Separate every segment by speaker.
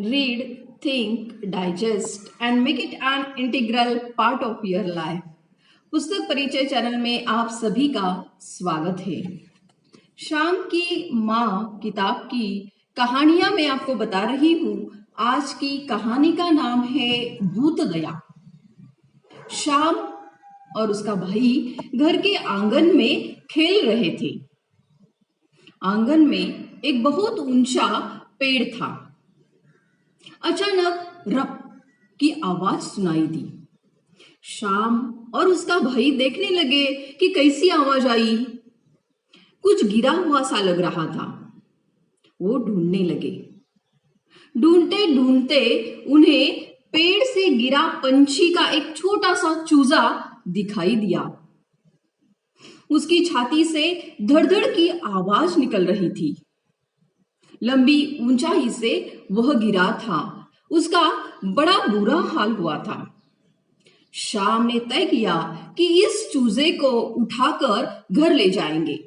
Speaker 1: read, think, digest and make it an integral part of your life. पुस्तक परिचय channel में आप सभी का स्वागत है। शाम की माँ किताब की कहानियां मैं आपको बता रही हूँ। आज की कहानी का नाम है भूत गया। शाम और उसका भाई घर के आंगन में खेल रहे थे। आंगन में एक बहुत ऊंचा पेड़ था। अचानक रप की आवाज सुनाई दी। शाम और उसका भाई देखने लगे कि कैसी आवाज आई। कुछ गिरा हुआ सा लग रहा था। वो ढूंढने लगे। ढूंढते ढूंढते उन्हें पेड़ से गिरा पंछी का एक छोटा सा चूजा दिखाई दिया। उसकी छाती से धड़-धड़ की आवाज निकल रही थी। लंबी ऊंचाई से वह गिरा था। उसका बड़ा बुरा हाल हुआ था। शाम ने तय किया कि इस चूजे को उठाकर घर ले जाएंगे।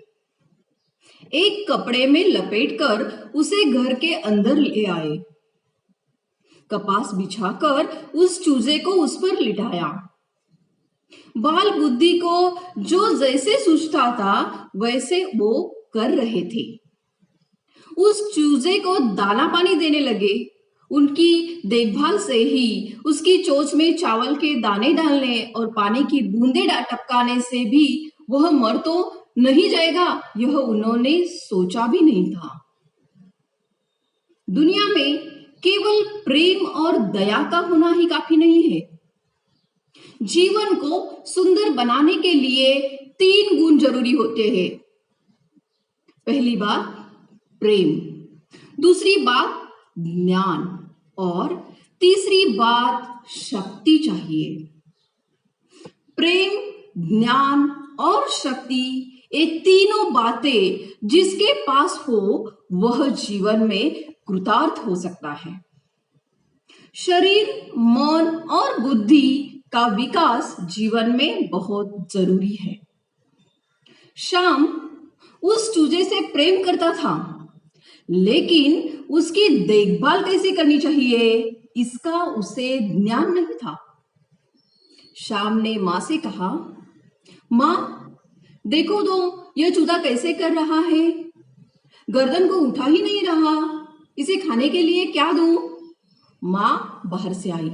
Speaker 1: एक कपड़े में लपेटकर उसे घर के अंदर ले आए। कपास बिछाकर उस चूजे को उस पर लिटाया। बाल बुद्धि को जो जैसे सूझता था वैसे वो कर रहे थे। उस चूजे को दाना पानी देने लगे। उनकी देखभाल से ही उसकी चोंच में चावल के दाने डालने और पानी की बूंदें टपकाने से भी वह मर तो नहीं जाएगा, यह उन्होंने सोचा भी नहीं था। दुनिया में केवल प्रेम और दया का होना ही काफी नहीं है। जीवन को सुंदर बनाने के लिए 3 गुण जरूरी होते हैं। पहली बात प्रेम, दूसरी बात ज्ञान और तीसरी बात शक्ति चाहिए। प्रेम, ज्ञान और शक्ति, ये तीनों बातें जिसके पास हो वह जीवन में कृतार्थ हो सकता है। शरीर, मन और बुद्धि का विकास जीवन में बहुत जरूरी है। शाम उस चूजे से प्रेम करता था, लेकिन उसकी देखभाल कैसे करनी चाहिए इसका उसे ज्ञान नहीं था। शाम ने माँ से कहा, माँ देखो तो यह चूजा कैसे कर रहा है। गर्दन को उठा ही नहीं रहा। इसे खाने के लिए क्या दूं? माँ बाहर से आई।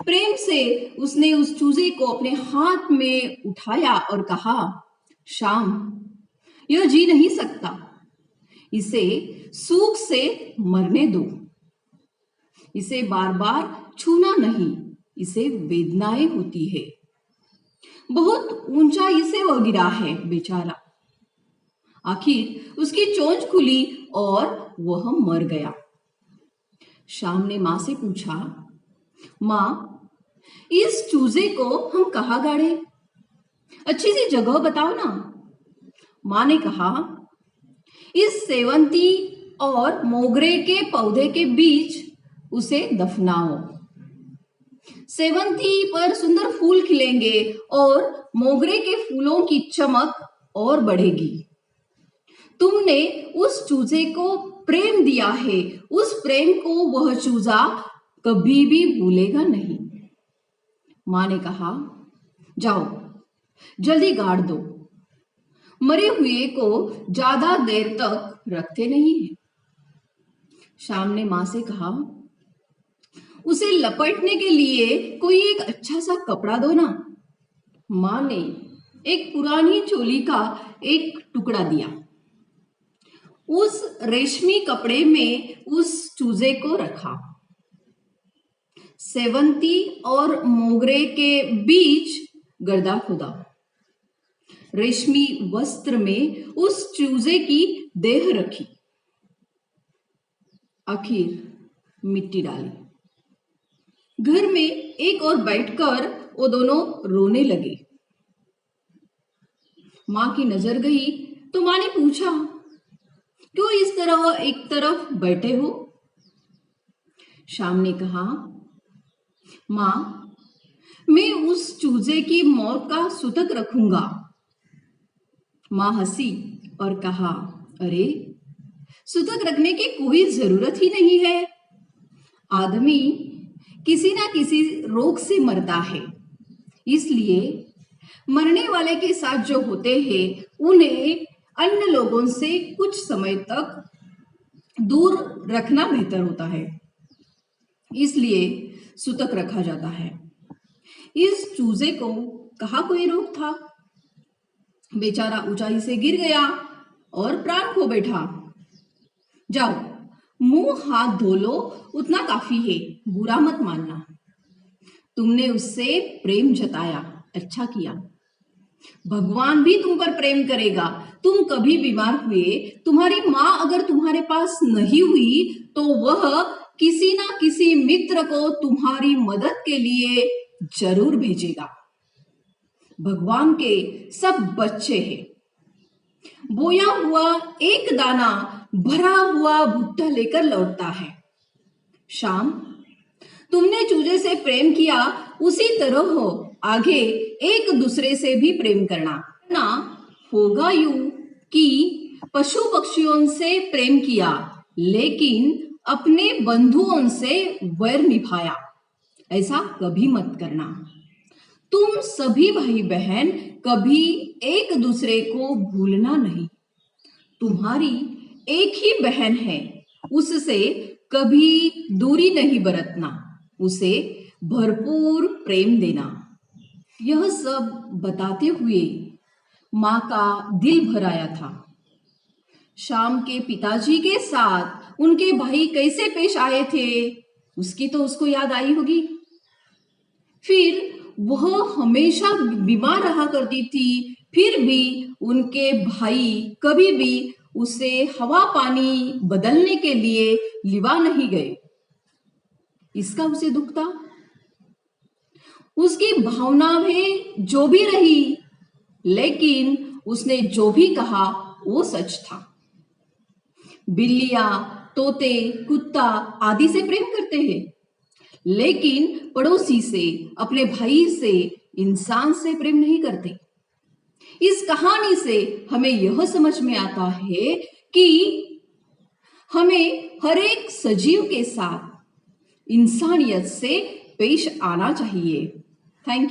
Speaker 1: प्रेम से उसने उस चूजे को अपने हाथ में उठाया और कहा, शाम यह जी नहीं सकता, इसे सूख से मरने दो। इसे बार बार छूना नहीं, इसे वेदनाएं होती है। बहुत ऊंचाई से वह गिरा है बेचारा। आखिर उसकी चोंच खुली और वह मर गया। शाम ने माँ से पूछा, माँ इस चूजे को हम कहाँ गाड़े? अच्छी सी जगह बताओ ना। माँ ने कहा, इस सेवंती और मोगरे के पौधे के बीच उसे दफनाओ। सेवंती पर सुंदर फूल खिलेंगे और मोगरे के फूलों की चमक और बढ़ेगी। तुमने उस चूजे को प्रेम दिया है, उस प्रेम को वह चूजा कभी भी भूलेगा नहीं। माँ ने कहा, जाओ जल्दी गाड़ दो। मरे हुए को ज्यादा देर तक रखते नहीं है। शाम ने माँ से कहा, उसे लपेटने के लिए कोई एक अच्छा सा कपड़ा दो ना। माँ ने एक पुरानी चोली का एक टुकड़ा दिया। उस रेशमी कपड़े में उस चूजे को रखा। सेवंती और मोगरे के बीच गर्दा खुदा। रेशमी वस्त्र में उस चूजे की देह रखी। आखिर मिट्टी डाली। घर में एक और बैठकर वो दोनों रोने लगे। माँ की नजर गई तो माँ ने पूछा, क्यों इस तरह एक तरफ बैठे हो? शाम ने कहा, माँ मैं उस चूजे की मौत का सूतक रखूंगा। माँ हंसी और कहा, अरे सूतक रखने की कोई जरूरत ही नहीं है। आदमी किसी ना किसी रोग से मरता है, इसलिए मरने वाले के साथ जो होते हैं उन्हें अन्य लोगों से कुछ समय तक दूर रखना बेहतर होता है, इसलिए सूतक रखा जाता है। इस चूजे को कहाँ कोई रोग था, बेचारा ऊंचाई से गिर गया और प्राण खो बैठा। जाओ मुंह हाथ धो लो, उतना काफी है, बुरा मत मानना। तुमने उससे प्रेम जताया, अच्छा किया। भगवान भी तुम पर प्रेम करेगा। तुम कभी बीमार हुए, तुम्हारी माँ अगर तुम्हारे पास नहीं हुई तो वह किसी ना किसी मित्र को तुम्हारी मदद के लिए जरूर भेजेगा। भगवान के सब बच्चे हैं। बोया हुआ एक दाना भरा हुआ भुट्टा लेकर लौटता है। शाम, तुमने चूजे से प्रेम किया, उसी तरह हो आगे एक दूसरे से भी प्रेम करना ना होगा। यूं कि पशु पक्षियों से प्रेम किया लेकिन अपने बंधुओं से वैर निभाया, ऐसा कभी मत करना। तुम सभी भाई बहन कभी एक दूसरे को भूलना नहीं। तुम्हारी एक ही बहन है, उससे कभी दूरी नहीं बरतना, उसे भरपूर प्रेम देना। यह सब बताते हुए माँ का दिल भर आया था। शाम के पिताजी के साथ उनके भाई कैसे पेश आए थे, उसकी तो उसको याद आई होगी। फिर वह हमेशा बीमार रहा करती थी, फिर भी उनके भाई कभी भी उसे हवा पानी बदलने के लिए लिवा नहीं गए। इसका उसे दुख था। उसकी भावना में जो भी रही, लेकिन उसने जो भी कहा वो सच था। बिल्लियां, तोते, कुत्ता आदि से प्रेम करते हैं, लेकिन पड़ोसी से, अपने भाई से, इंसान से प्रेम नहीं करते। इस कहानी से हमें यह समझ में आता है कि हमें हर एक सजीव के साथ इंसानियत से पेश आना चाहिए। Thank you.